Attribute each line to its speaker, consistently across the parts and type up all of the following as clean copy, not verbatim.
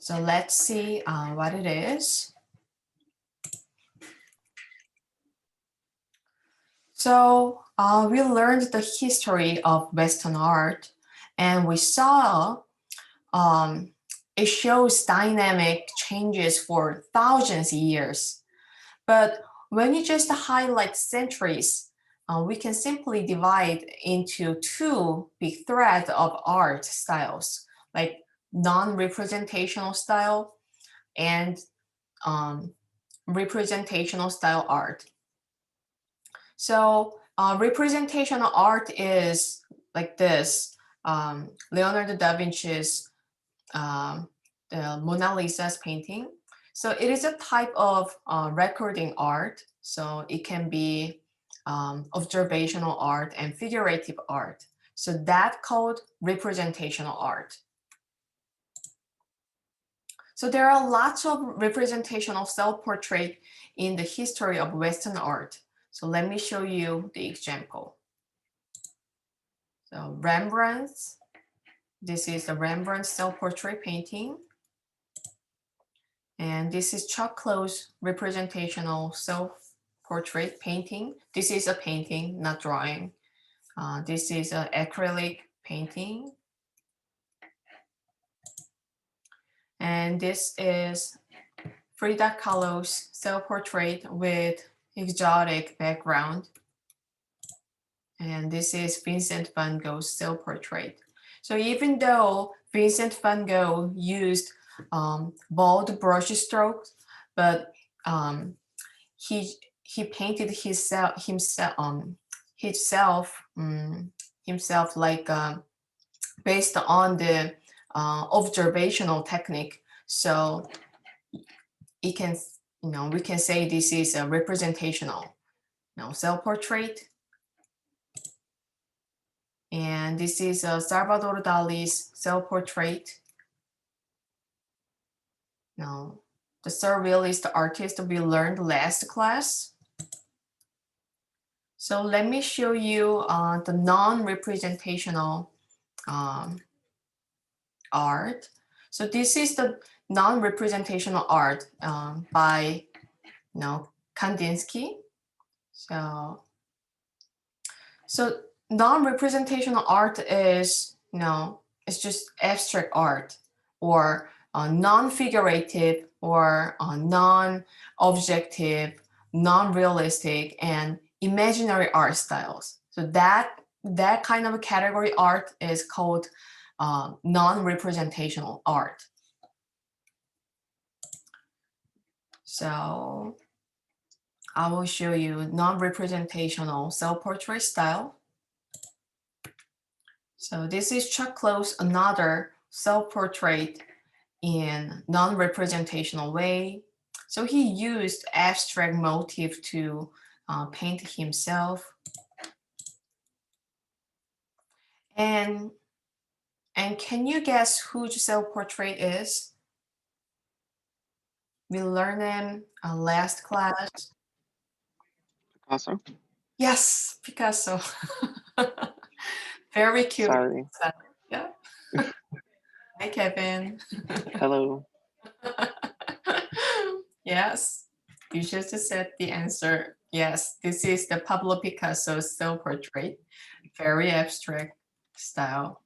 Speaker 1: So let's see what it is. So we learned the history of Western art, and we saw it shows dynamic changes for thousands of years. But when you just highlight centuries, we can simply divide into two big threads of art styles, like non-representational style and representational style art. So representational art is like this. Leonardo da Vinci's the Mona Lisa's painting. So it is a type of recording art. So it can be observational art and figurative art. So that called representational art. So there are lots of representational self-portrait in the history of Western art. So let me show you the example. So Rembrandt's, this is the Rembrandt self-portrait painting. And this is Chuck Close representational self-portrait painting. This is a painting, not drawing. This is an acrylic painting. And this is Frida Kahlo's self-portrait with exotic background. And this is Vincent van Gogh's self-portrait. So even though Vincent van Gogh used bold brush strokes, but he painted himself like based on the observational technique. So it can, we can say this is a representational, self-portrait. And this is Salvador Dali's self-portrait. Now, the surrealist artist we learned last class. So let me show you the non-representational art. So this is the non-representational art by Kandinsky. So non-representational art is, it's just abstract art or non-figurative or non-objective, non-realistic, and imaginary art styles. So that kind of a category art is called non-representational art. So I will show you non-representational self-portrait style. So this is Chuck Close, another self-portrait in non-representational way. So he used abstract motif to paint himself. And can you guess whose self-portrait is? We learned them last class.
Speaker 2: Picasso?
Speaker 1: Yes, Picasso. Very cute.
Speaker 2: Sorry.
Speaker 1: Yeah. Hi, Kevin.
Speaker 2: Hello.
Speaker 1: Yes, you just said the answer. Yes, this is the Pablo Picasso's self-portrait, very abstract style.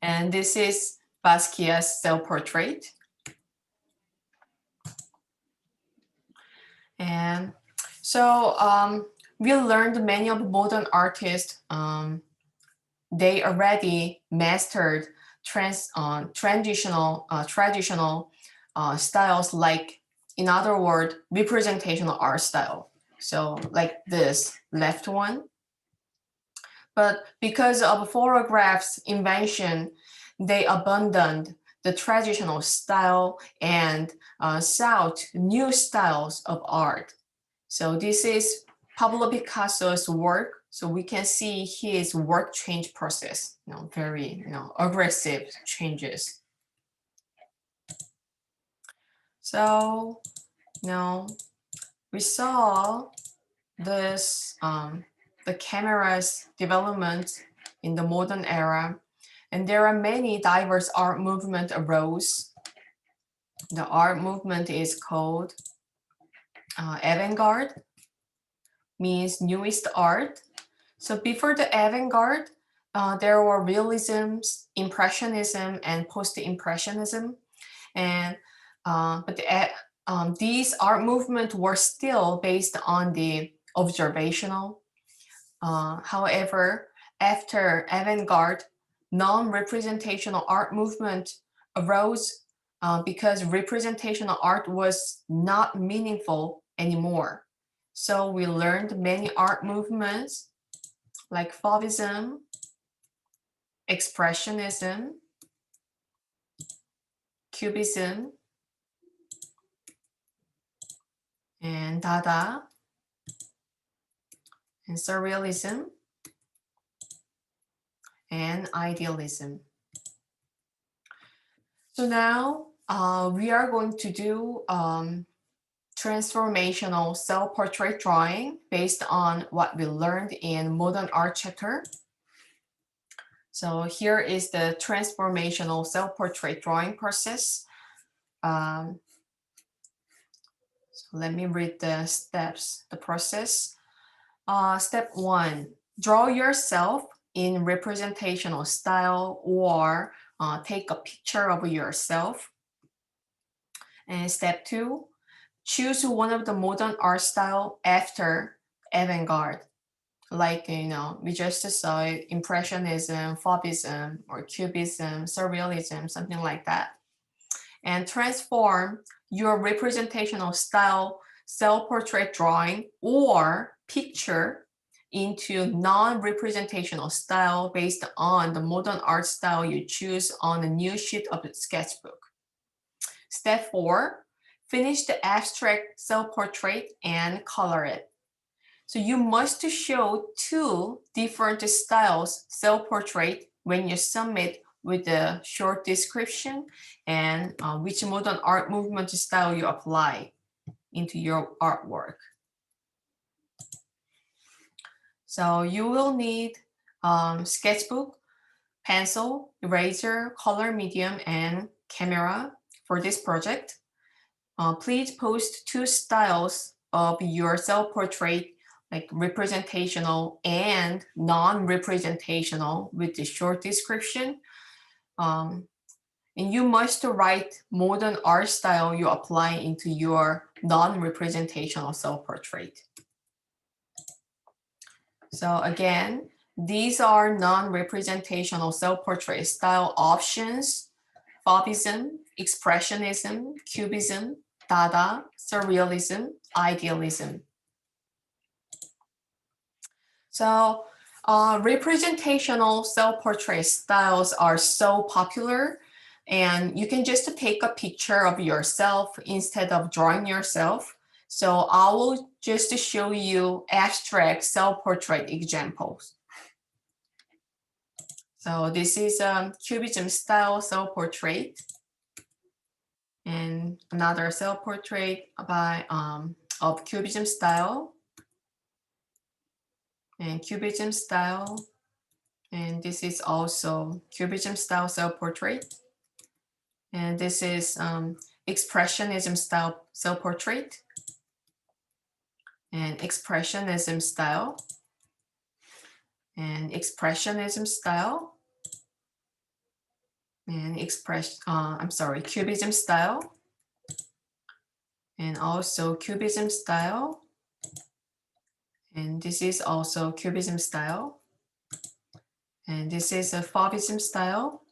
Speaker 1: And this is Basquiat's self-portrait. And so we learned many of modern artists, they already mastered traditional styles, like, in other words, representational art style. So like this left one. But because of photograph's invention, they abandoned the traditional style and sought new styles of art. So this is Pablo Picasso's work. So we can see his work change process, very aggressive changes. So we saw this the camera's development in the modern era, and there are many diverse art movement arose. The art movement is called avant-garde, means newest art. So before the avant-garde, there were realism, impressionism, and post-impressionism. And these art movements were still based on the observational. However, after avant-garde, non-representational art movement arose because representational art was not meaningful anymore. So we learned many art movements like Fauvism, Expressionism, Cubism, and Dada, and Surrealism, and Idealism. So now we are going to do transformational self-portrait drawing based on what we learned in modern art chapter. So here is the transformational self-portrait drawing process. So let me read the steps, the process. Step 1, draw yourself in representational style or take a picture of yourself. And step 2, choose one of the modern art style after avant-garde. Like, we just saw it, Impressionism, Fauvism, or Cubism, Surrealism, something like that. And transform your representational style self-portrait drawing or picture into non-representational style based on the modern art style you choose on a new sheet of the sketchbook. Step 4, finish the abstract self-portrait and color it. So you must show 2 different styles self-portrait when you submit with a short description and which modern art movement style you apply into your artwork. So you will need sketchbook, pencil, eraser, color medium, and camera for this project. Please post 2 styles of your self-portrait, like representational and non-representational with the short description. And you must write modern art style you apply into your non-representational self-portrait. So again, these are non-representational self-portrait style options: Fauvism, Expressionism, Cubism, Dada, Surrealism, Idealism. So representational self-portrait styles are so popular, and you can just take a picture of yourself instead of drawing yourself. So I will just show you abstract self-portrait examples. So this is a Cubism style self-portrait, and another self-portrait by of Cubism style, and Cubism style, and this is also Cubism style self-portrait, and this is Expressionism style self-portrait, and Expressionism style, and Expressionism style, and Cubism style, and also Cubism style, and this is also Cubism style, and this is a Fauvism style,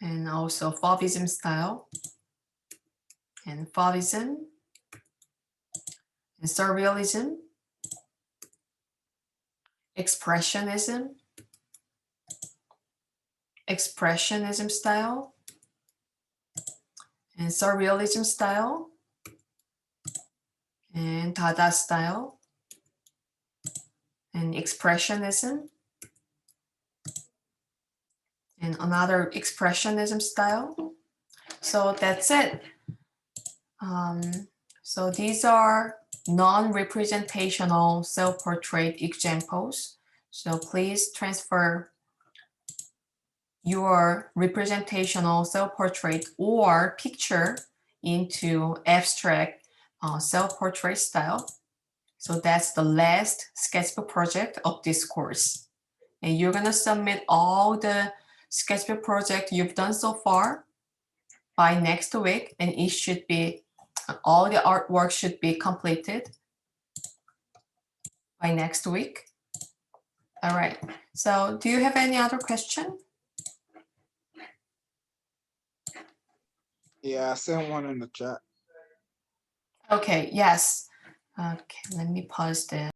Speaker 1: and also Fauvism style, and Fauvism, and Surrealism, Expressionism, Expressionism style, and Surrealism style, and Dada style, and Expressionism, and another Expressionism style. So that's it. So these are non-representational self-portrait examples. So please transfer your representational self-portrait or picture into abstract self-portrait style. So that's the last sketchbook project of this course. And you're gonna submit all the sketchbook project you've done so far by next week, and it should be, all the artwork should be completed by next week. All right, so do you have any other question?
Speaker 3: Yeah, I sent one in the chat.
Speaker 1: Okay, yes. Okay, let me pause this.